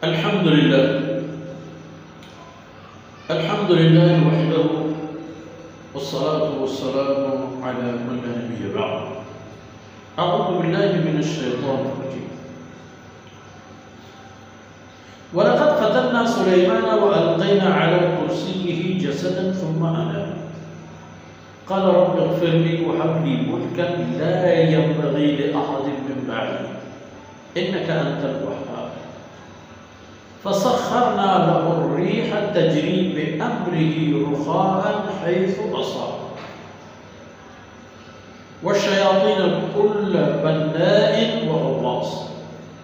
الحمد لله وحده والصلاة والسلام على من لا نبي بعد. أعوذ بالله من الشيطان الرجيم. ولقد فتنا سليمان وألقينا على كرسيه جسدا ثم أناب قال رب اغفر لي وهب لي ملكا لا ينبغي لأحد من بعدي إنك أنت الوهاب. فسخرنا له الريح تجري بأمره رخاء حيث أصاب والشياطين كل بناء وغواص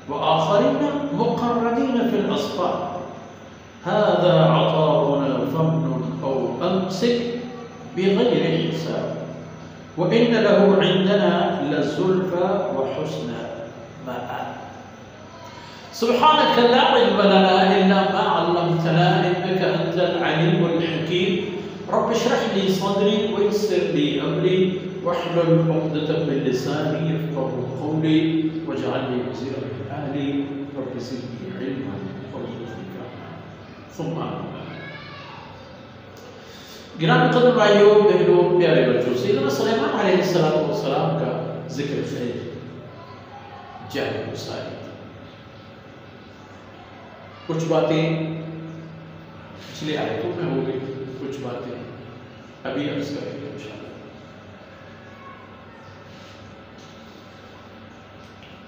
وآخرين مقرنين في الأصفاد هذا عطاؤنا فامنن أو أمسك بغير حساب وإن له عندنا لزلفى وحسن مآب. سبحانك لا علم لنا إلا ما علمتنا إنك أنت العليم الحكيم. رب اشرح لي صدري ويسر لي أمري واحلل عقدة من لساني يفقهوا قولي واجعل لي وزيرا من أهلي رب زدني علما وارزقني فهما. ثم گرامی قدر بھائیوں بہنوں پیارے بچوں، سیدنا سلیمان علیہ السلام کا ذکر خیر جاری مسائل. کچھ باتیں پچھلے آیتوں میں ہو گئی، کچھ باتیں ابھی عرض کریں گے انشاءاللہ.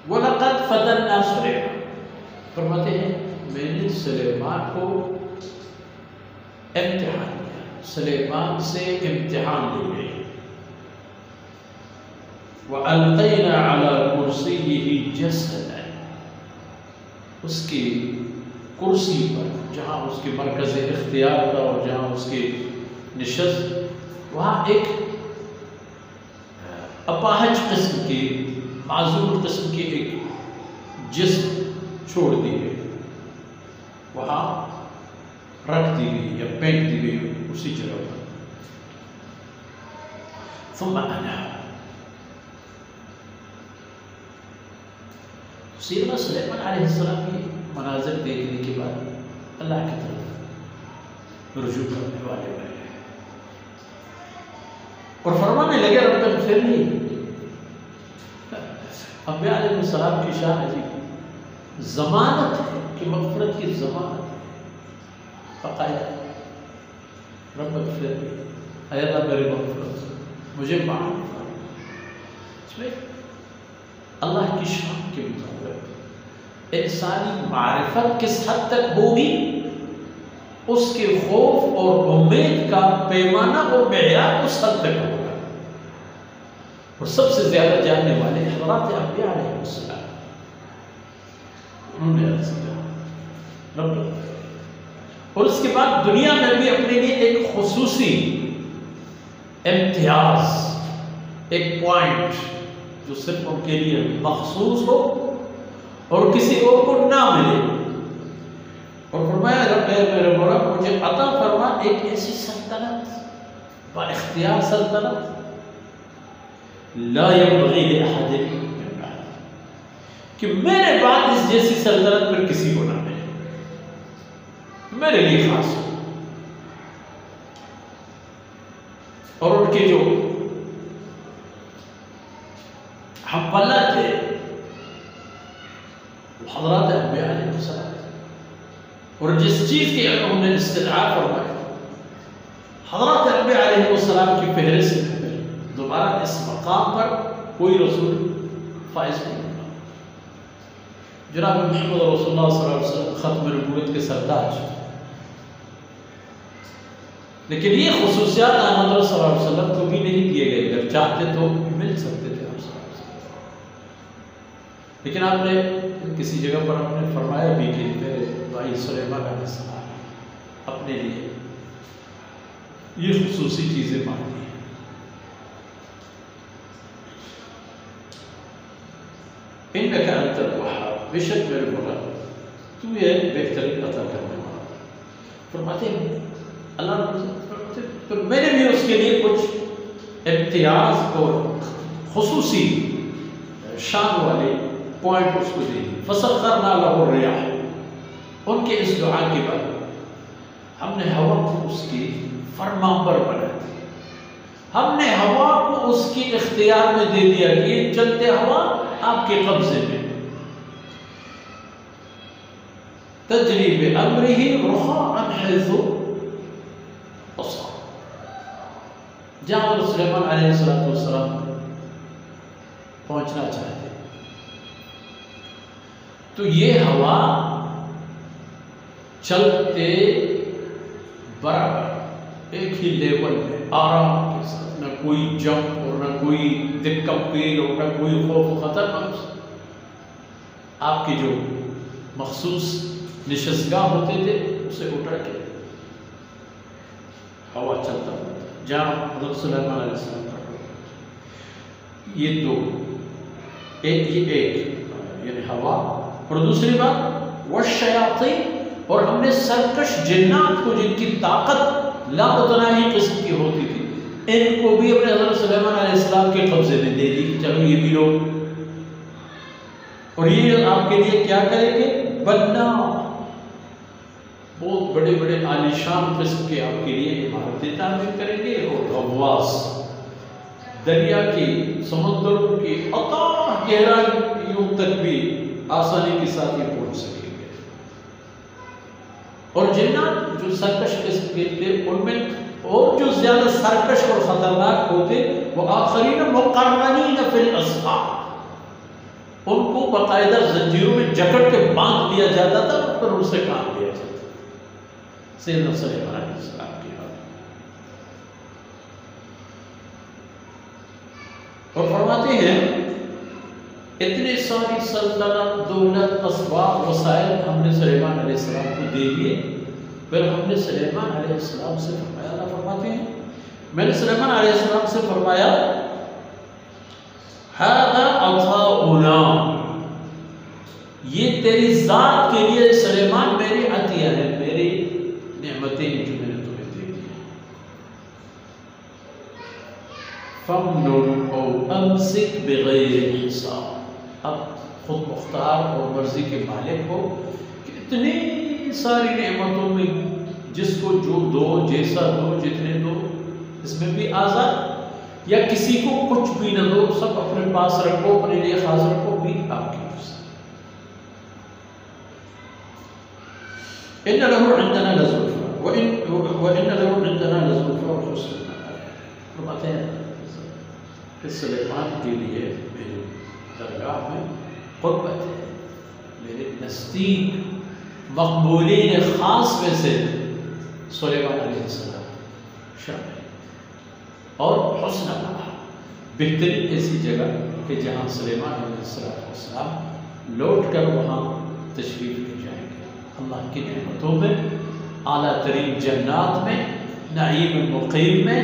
وَلَقَدْ فَتَنَّا سُلَيْمَانَ، فرماتے ہیں میں نے سلیمان کو امتحان دیا، سلیمان سے امتحان لی گئی. وَأَلْقَيْنَا عَلَى كُرْسِيِّهِ جَسَدًا، اس کی کرسی پر جہاں اس کے مرکز اختیار تھا اور جہاں اس کی نشست، وہاں ایک اپاہج قسم کی معذور قسم کی ایک جسم چھوڑ دی گئی، وہاں رکھ دی گئی یا پھینک دی گئی اسی جگہ پر. ثم اناب، سیدنا سلیمان علیہ السلام کی مناظر دیکھنے کے بعد اللہ کی طرف رجوع کرنے والے بنے اور فرمانے لگے رب اغفر لی. انبیاء علیہ السلام کی شان عجیب، ضمانت ہے کہ مغفرت کی ضمانت ہے. فقایا رب اغفر لی، اے اللہ میری مغفرت مجھے معاف فرما. اس میں اللہ کی شان کے مطابق انسانی معرفت کس حد تک ہوگی، اس کے خوف اور امید کا پیمانہ اور معیار اس حد تک ہوگا. اور سب سے زیادہ جاننے والے حضرات انبیاء علیہ السلام، انہوں نے عرض کیا رب. اور اس کے بعد دنیا میں بھی اپنے لیے ایک خصوصی امتیاز، ایک پوائنٹ جو صرف ان کے لیے مخصوص ہو اور کسی اور کو نہ ملے. اور فرمایا رب میرے مولا مجھے عطا فرما ایک ایسی سلطنت، با اختیار سلطنت، لا ينبغي لأحد من بعد، کہ میرے بعد اس جیسی سلطنت پر کسی کو نہ ملے، میرے لیے خاص ہو. اور ان کے جو ہم پلہ تھے حضرات انبیاء علیہ السلام، اور جس چیز کی انہوں نے استدعاء فرمایا حضرات انبیاء علیہ السلام کی فہرست میں دوبارہ اس مقام پر کوئی رسول فائز نہیں ہوگا. جناب محمد رسول اللہ صلی اللہ علیہ وسلم ختم نبوت کے سرداج، لیکن یہ خصوصیات احمد صلی اللہ علیہ وسلم کو بھی نہیں دیے گئے. اگر چاہتے تو مل سکتے تھے آپ صلی اللہ علیہ وسلم، لیکن آپ نے کسی جگہ پر ہم نے فرمایا بھی کہ میرے بھائی سلیمان علیہ السلام اپنے لیے یہ خصوصی چیزیں مانگی ہیں. انک انت الوہاب، بے شک میرے مولا تو یہ بہترین عطا کرنے والا. فرماتے ہیں اللہ تو میں نے بھی اس کے لیے کچھ امتیاز اور خصوصی شان والے پوائنٹ اس کو دی. فسخرنا له الرياح، ان کے اس دعا کے بعد ہم نے ہوا کو اس کی فرمانبر بنا دیا، ہم نے ہوا کو اس کی اختیار میں دے دیا کہ یہ چلتے ہوا آپ کے قبضے میں، تجری بامرہ رخاء حیث اصاب، جہاں سلیمان علیہ السلام پہنچنا چاہتے تو یہ ہوا چلتے برابر ایک ہی لیول میں آرام کے ساتھ، نہ کوئی جمپ اور نہ کوئی دکم پیل اور نہ کوئی خوف و خطر، آپ کی جو مخصوص نشستگاہ ہوتے تھے اسے اٹھا کے ہوا چلتا ہوتا، جہاں حضرت سلیمان علیہ السلام کا یہ دو، ایک یعنی ہوا، اور دوسری بات والشیاطین، اور ہم نے سرکش جنات کو جن کی طاقت لامتناہی قسم کی ہوتی تھی ان کو بھی اپنے حضرت سلیمان علیہ السلام کے قبضے میں دے دی، چلو یہ بھی لو، اور یہ آپ کے لیے کیا کریں گے؟ بنا، بہت بڑے بڑے عالیشان قسم کے آپ کے لیے عمارتیں تعمیر کریں گے، اور غواص دریا کی، سمندر کی اتاہ گہرائیوں تک بھی آسانی کے ساتھ یہ پہنچ سکیں گے، اور جنات جو سرکش قسم کے تھے ان میں اور جو زیادہ سرکش اور خطرناک ہوتے وہ آخرین مقرنین فی الاصفاد، ان کو باقاعدہ زنجیروں میں جکڑ کے باندھ دیا جاتا تھا اور پھر ان سے کام لیا جاتا تھا، سیدنا سلیمان علیہ السلام کی حالت۔ اور فرماتے ہیں اتنے ساری سلطنت، دولت، اسباب، وسائل ہم نے سلیمان علیہ السلام کو دے دیے، پھر ہم نے سلیمان علیہ السلام سے فرمایا، اللہ فرماتے ہیں میں نے سلیمان علیہ السلام سے فرمایا ھذا عطاؤنا، یہ تیری ذات کے لیے سلیمان میری عطیہ ہے، میری نعمتیں جو میں نے تمہیں دے دی، فَمْنُنْ أَوْ أَمْسِكْ بِغَيْرِ حِسَابٍ، اب خود مختار اور مرضی کے مالک ہو کہ اتنی ساری نعمتوں میں جس کو جو دو، جیسا دو، جتنے دو، اس میں بھی آزاد، یا کسی کو کچھ بھی نہ دو، سب اپنے پاس رکھو، اپنے لیے خاص رکھو، بھی آپ کی مرضی۔ إِنَّ لَهُ عِندَنَا لَزُلْفَىٰ وَإِنَّ لَهُ عِندَنَا لَزُلْفَىٰ وَحُسْنَ مَآبٍ، فرماتے ہیں کہ سلیمان کے لیے میری درگاہ میں قربت ہے، میرے نزدیک مقبولین خاص میں سے سلیمان علیہ السلام شامل، اور حسن مآب، بہترین ایسی جگہ کہ جہاں سلیمان علیہ السلام لوٹ کر وہاں تشریف لے جائیں گے، اللہ کی نعمتوں میں، اعلیٰ ترین جنات میں، نعیم مقیم میں،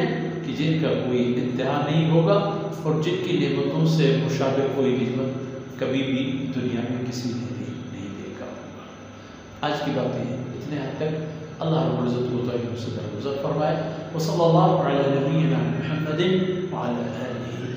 کہ جن کا کوئی انتہا نہیں ہوگا، اور جن کی نعمتوں سے مشابہ کوئی نعمت کبھی بھی دنیا میں کسی نے نہیں دیکھا ہوگا۔ آج کی باتیں اتنے حد تک، اللہ رب العزت کو تو سے درگزر فرمائے، وصلی اللہ علی نبینا محمد وعلی آلہ